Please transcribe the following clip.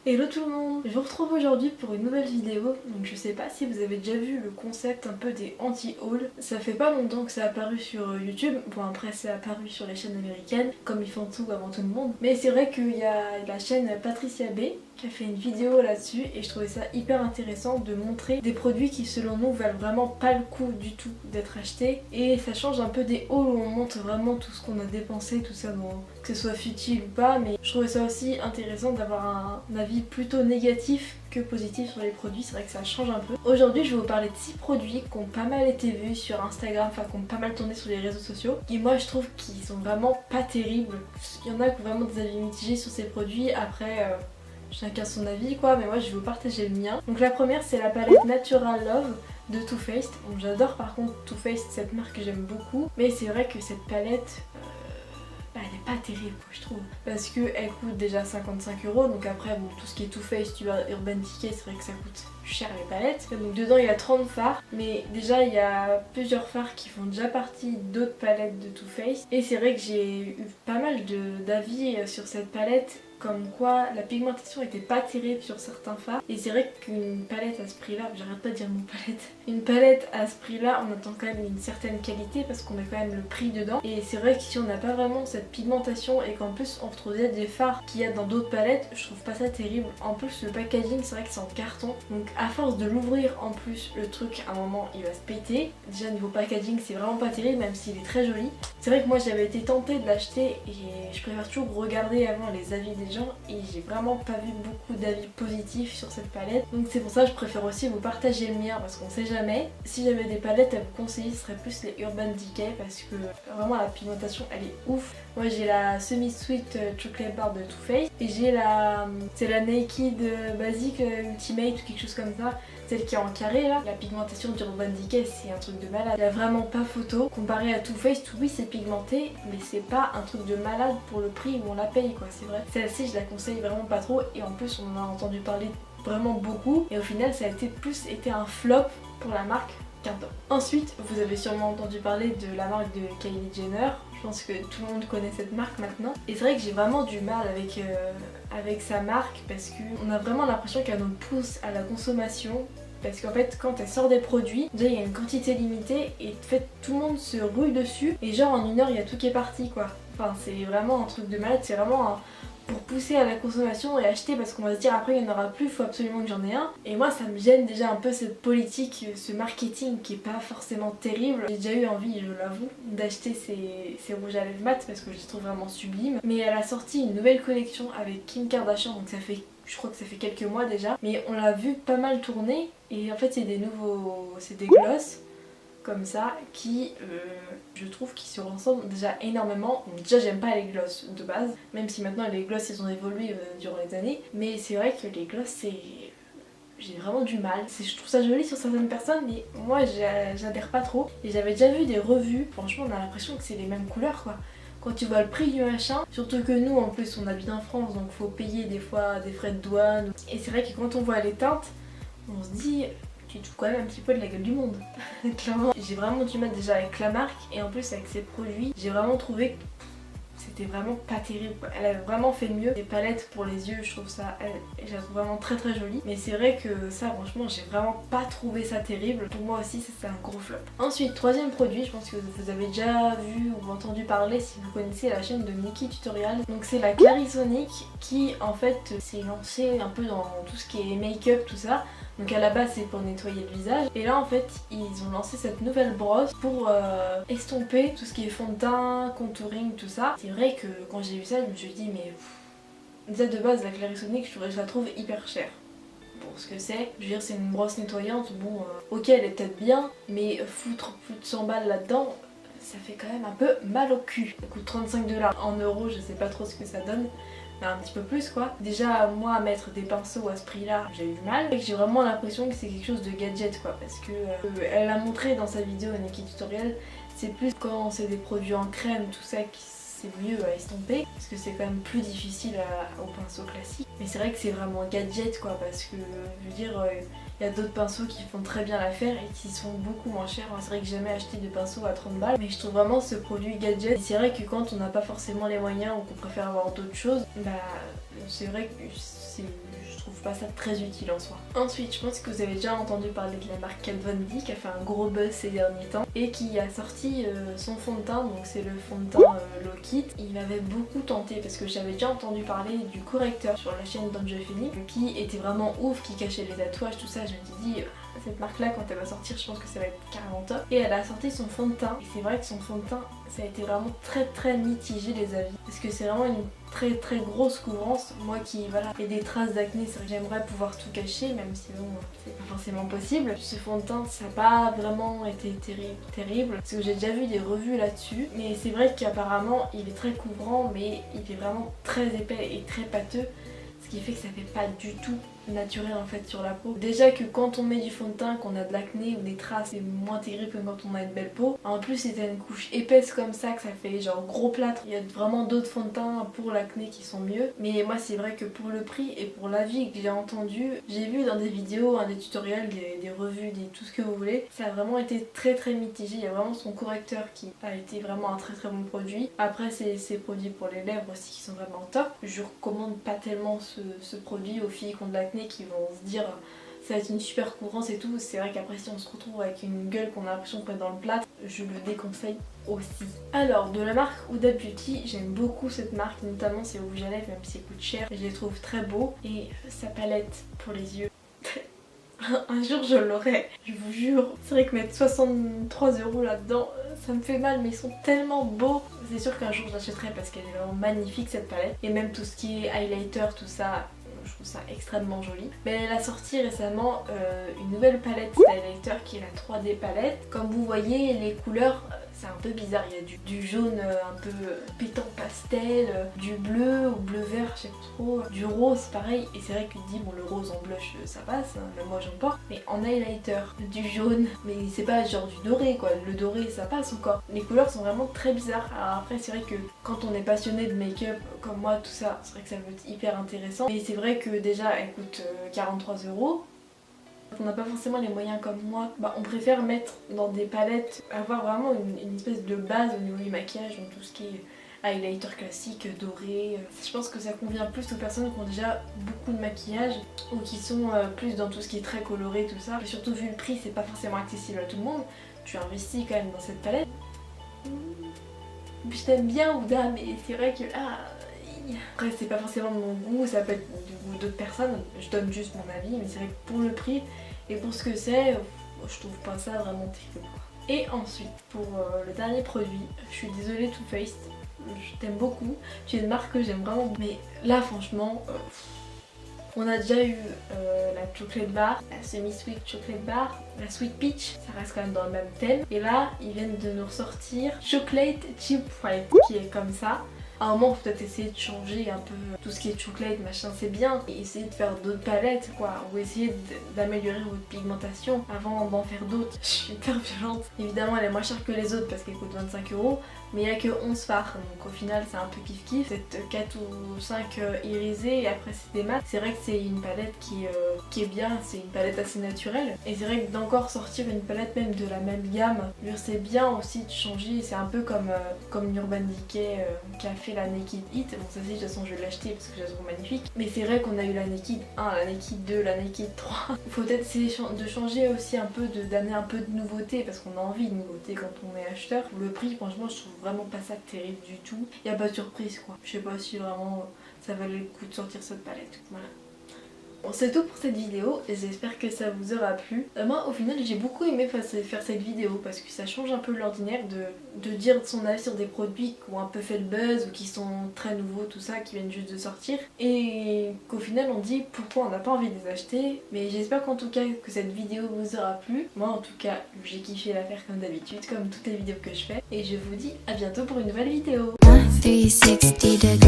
Hello tout le monde, je vous retrouve aujourd'hui pour une nouvelle vidéo. Donc je sais pas si vous avez déjà vu le concept un peu des anti-hauls. Ça fait pas longtemps que c'est apparu sur YouTube. Bon après c'est apparu sur les chaînes américaines, comme ils font tout avant tout le monde. Mais c'est vrai qu'il y a la chaîne Patricia B qui a fait une vidéo là-dessus et je trouvais ça hyper intéressant de montrer des produits qui selon nous valent vraiment pas le coup du tout d'être achetés. Et ça change un peu des hauls où on montre vraiment tout ce qu'on a dépensé, tout ça, bon, que ce soit futile ou pas. Mais je trouvais ça aussi intéressant d'avoir un avis plutôt négatif que positif sur les produits, c'est vrai que ça change un peu. Aujourd'hui je vais vous parler de 6 produits qui ont pas mal été vus sur Instagram, enfin qui ont pas mal tourné sur les réseaux sociaux. Et moi je trouve qu'ils sont vraiment pas terribles. Il y en a qui ont vraiment des avis mitigés sur ces produits, après chacun son avis quoi, mais moi je vais vous partager le mien. Donc la première c'est la palette Natural Love de Too Faced. Bon, j'adore par contre Too Faced, cette marque que j'aime beaucoup, mais c'est vrai que cette palette elle est pas terrible quoi, je trouve, parce qu'elle coûte déjà 55 €, donc après bon, tout ce qui est Too Faced, Urban Decay, c'est vrai que ça coûte cher les palettes. Donc dedans il y a 30 fards, mais déjà il y a plusieurs fards qui font déjà partie d'autres palettes de Too Faced, et c'est vrai que j'ai eu pas mal d'avis sur cette palette comme quoi la pigmentation était pas terrible sur certains fards. Et c'est vrai qu'une palette à ce prix là, j'arrête pas de dire mon palette, une palette à ce prix là on attend quand même une certaine qualité parce qu'on met quand même le prix dedans. Et c'est vrai que si on n'a pas vraiment cette pigmentation et qu'en plus on retrouve des fards qu'il y a dans d'autres palettes, je trouve pas ça terrible. En plus le packaging c'est vrai que c'est en carton, donc à force de l'ouvrir en plus le truc à un moment il va se péter. Déjà niveau packaging c'est vraiment pas terrible même s'il est très joli. C'est vrai que moi j'avais été tentée de l'acheter et je préfère toujours regarder avant les avis des gens et j'ai vraiment pas vu beaucoup d'avis positifs sur cette palette, donc c'est pour ça que je préfère aussi vous partager le mien parce qu'on sait jamais. Si j'avais des palettes à vous conseiller ce serait plus les Urban Decay parce que vraiment la pigmentation elle est ouf. Moi j'ai la Semi Sweet Chocolate Bar de Too Faced et j'ai c'est la Naked Basic Ultimate ou quelque chose comme ça, celle qui est en carré là. La pigmentation d'Urban Decay c'est un truc de malade, il y a vraiment pas photo. Comparé à Too Faced, oui c'est pigmenté mais c'est pas un truc de malade pour le prix où on la paye quoi, c'est vrai. Celle-ci je la conseille vraiment pas trop et en plus on en a entendu parler vraiment beaucoup et au final ça a été un flop pour la marque qu'un top. Ensuite vous avez sûrement entendu parler de la marque de Kylie Jenner. Je pense que tout le monde connaît cette marque maintenant et c'est vrai que j'ai vraiment du mal avec sa marque parce qu'on a vraiment l'impression qu'elle nous pousse à la consommation. Parce qu'en fait quand elle sort des produits, déjà il y a une quantité limitée et en fait tout le monde se rue dessus et genre en une heure il y a tout qui est parti quoi. Enfin c'est vraiment un truc de malade, c'est vraiment pour pousser à la consommation et acheter parce qu'on va se dire après il n'y en aura plus, il faut absolument que j'en ai un. Et moi ça me gêne déjà un peu cette politique, ce marketing qui est pas forcément terrible. J'ai déjà eu envie, je l'avoue, d'acheter ces rouges à lèvres mat parce que je les trouve vraiment sublimes. Mais elle a sorti une nouvelle collection avec Kim Kardashian, donc je crois que ça fait quelques mois déjà. Mais on l'a vu pas mal tourner et en fait c'est des gloss comme ça qui je trouve qui se ressemblent déjà énormément. Donc déjà j'aime pas les gloss de base, même si maintenant les gloss ils ont évolué durant les années, mais c'est vrai que les gloss j'ai vraiment du mal. Je trouve ça joli sur certaines personnes mais moi j'adhère pas trop. Et j'avais déjà vu des revues, franchement on a l'impression que c'est les mêmes couleurs quoi. Quand tu vois le prix du machin, surtout que nous en plus on habite en France donc faut payer des fois des frais de douane. Et c'est vrai que quand on voit les teintes, on se dit tu te fous quand même un petit peu de la gueule du monde. Clairement, j'ai vraiment du mal déjà avec la marque et en plus avec ses produits, j'ai vraiment trouvé que c'était vraiment pas terrible. Elle a vraiment fait mieux. Les palettes pour les yeux, je trouve ça, je la trouve vraiment très très jolie. Mais c'est vrai que ça, franchement, j'ai vraiment pas trouvé ça terrible. Pour moi aussi, ça c'est un gros flop. Ensuite, troisième produit, je pense que vous avez déjà vu ou entendu parler si vous connaissez la chaîne de Nikki Tutorial. Donc c'est la Clarisonic qui en fait s'est lancée un peu dans tout ce qui est make-up, tout ça. Donc à la base c'est pour nettoyer le visage et là en fait ils ont lancé cette nouvelle brosse pour estomper tout ce qui est fond de teint, contouring, tout ça. C'est vrai que quand j'ai vu ça je me suis dit mais déjà de base la Clarisonic je la trouve hyper chère pour ce que c'est. Je veux dire c'est une brosse nettoyante, bon ok elle est peut-être bien mais foutre plus de 100 balles là-dedans ça fait quand même un peu mal au cul. Ça coûte 35 $. En euros je sais pas trop ce que ça donne. Un petit peu plus quoi. Déjà moi à mettre des pinceaux à ce prix là j'ai eu du mal. J'ai vraiment l'impression que c'est quelque chose de gadget quoi parce que elle a montré dans sa vidéo Nikki Tutorial, c'est plus quand c'est des produits en crème tout ça qui c'est mieux à estomper parce que c'est quand même plus difficile au pinceau classique. Mais c'est vrai que c'est vraiment gadget quoi parce que je veux dire il y a d'autres pinceaux qui font très bien l'affaire et qui sont beaucoup moins chers. C'est vrai que j'ai jamais acheté de pinceau à 30 balles mais je trouve vraiment ce produit gadget. Et c'est vrai que quand on n'a pas forcément les moyens ou qu'on préfère avoir d'autres choses, bah c'est vrai que je pas ça très utile en soi. Ensuite, je pense que vous avez déjà entendu parler de la marque Kat Von D qui a fait un gros buzz ces derniers temps et qui a sorti son fond de teint, donc c'est le fond de teint Low Kit. Il m'avait beaucoup tenté parce que j'avais déjà entendu parler du correcteur sur la chaîne d'Angel Phoenix qui était vraiment ouf, qui cachait les tatouages, tout ça. Je me suis dit, cette marque là, quand elle va sortir, je pense que ça va être carrément top. Et elle a sorti son fond de teint et c'est vrai que son fond de teint, ça a été vraiment très mitigé les avis parce que c'est vraiment une très grosse couvrance. Moi qui ai des traces d'acné, c'est vrai que j'aimerais pouvoir tout cacher, même si bon, c'est pas forcément possible. Ce fond de teint, ça n'a pas vraiment été terrible parce que j'ai déjà vu des revues là-dessus, mais c'est vrai qu'apparemment il est très couvrant, mais il est vraiment très épais et très pâteux, ce qui fait que ça fait pas du tout naturel en fait sur la peau. Déjà que quand on met du fond de teint, qu'on a de l'acné ou des traces, c'est moins terrible que quand on a une belle peau. En plus c'était une couche épaisse comme ça que ça fait genre gros plâtre. Il y a vraiment d'autres fonds de teint pour l'acné qui sont mieux. Mais moi c'est vrai que pour le prix et pour l'avis que j'ai entendu, j'ai vu dans des vidéos, des tutoriels, des revues, tout ce que vous voulez, ça a vraiment été très mitigé. Il y a vraiment son correcteur qui a été vraiment un très bon produit. Après c'est produits pour les lèvres aussi qui sont vraiment top. Je recommande pas tellement ce produit aux filles qui ont de l'acné, qui vont se dire ça va être une super couvrance et tout. C'est vrai qu'après si on se retrouve avec une gueule qu'on a l'impression qu'on est dans le plâtre, je le déconseille aussi. Alors de la marque Huda Beauty, j'aime beaucoup cette marque, notamment ses rouges à lèvres, même si ça coûte cher, je les trouve très beaux, et sa palette pour les yeux. Un jour je l'aurai, je vous jure. C'est vrai que mettre 63 € là-dedans, ça me fait mal, mais ils sont tellement beaux. C'est sûr qu'un jour je l'achèterai parce qu'elle est vraiment magnifique cette palette, et même tout ce qui est highlighter, tout ça, je trouve ça extrêmement joli. Mais elle a sorti récemment une nouvelle palette highlighter qui est la 3D palette. Comme vous voyez, les couleurs, c'est un peu bizarre. Il y a du jaune un peu pétant pastel, du bleu ou bleu vert, je sais pas trop, du rose pareil. Et c'est vrai que dit bon, le rose en blush ça passe, hein, même moi j'en porte. Mais en highlighter, du jaune, mais c'est pas genre du doré quoi. Le doré ça passe encore. Les couleurs sont vraiment très bizarres. Alors après c'est vrai que quand on est passionné de make-up comme moi, tout ça, c'est vrai que ça peut être hyper intéressant. Mais c'est vrai que déjà elle coûte 43 €. On n'a pas forcément les moyens comme moi, on préfère mettre dans des palettes, avoir vraiment une espèce de base au niveau du maquillage, donc tout ce qui est highlighter classique, doré. Je pense que ça convient plus aux personnes qui ont déjà beaucoup de maquillage ou qui sont plus dans tout ce qui est très coloré, tout ça. Et surtout vu le prix, c'est pas forcément accessible à tout le monde. Tu investis quand même dans cette palette. Je t'aime bien Huda, mais c'est vrai que après c'est pas forcément de mon goût, ça peut être du goût d'autres personnes, je donne juste mon avis, mais c'est vrai que pour le prix et pour ce que c'est, je trouve pas ça vraiment terrible. Et ensuite, pour le dernier produit, je suis désolée Too Faced, je t'aime beaucoup, tu es une marque que j'aime vraiment, mais là franchement, on a déjà eu la chocolate bar, la semi-sweet chocolate bar, la sweet peach, ça reste quand même dans le même thème, et là ils viennent de nous ressortir chocolate chip white, qui est comme ça. À un moment, faut peut-être essayer de changer un peu tout ce qui est chocolate, machin, c'est bien. Et essayer de faire d'autres palettes, quoi. Ou essayer d'améliorer votre pigmentation avant d'en faire d'autres. Je suis hyper violente. Évidemment, elle est moins chère que les autres parce qu'elle coûte 25 €. Mais il n'y a que 11 fards. Donc au final, c'est un peu kiff-kiff. C'est 4 ou 5 irisés et après c'est des mat. C'est vrai que c'est une palette qui est bien. C'est une palette assez naturelle. Et c'est vrai que d'encore sortir une palette même de la même gamme, c'est bien aussi de changer. C'est un peu comme Urban Decay qui a fait la Naked Hit. Bon ça c'est de toute façon je vais l'acheter parce que je la trouve magnifique. Mais c'est vrai qu'on a eu la Naked 1, la Naked 2, la Naked 3. Il faut peut-être essayer de changer aussi un peu, d'amener un peu de nouveauté parce qu'on a envie de nouveauté quand on est acheteur. Le prix franchement je trouve vraiment pas ça terrible du tout. Il n'y a pas de surprise quoi. Je sais pas si vraiment ça valait le coup de sortir cette palette. Voilà. Bon, c'est tout pour cette vidéo et j'espère que ça vous aura plu. Moi au final j'ai beaucoup aimé faire cette vidéo parce que ça change un peu de l'ordinaire de dire son avis sur des produits qui ont un peu fait le buzz ou qui sont très nouveaux, tout ça, qui viennent juste de sortir. Et qu'au final on dit pourquoi on n'a pas envie de les acheter. Mais j'espère qu'en tout cas que cette vidéo vous aura plu. Moi en tout cas j'ai kiffé la faire comme d'habitude, comme toutes les vidéos que je fais. Et je vous dis à bientôt pour une nouvelle vidéo. 360 degrés.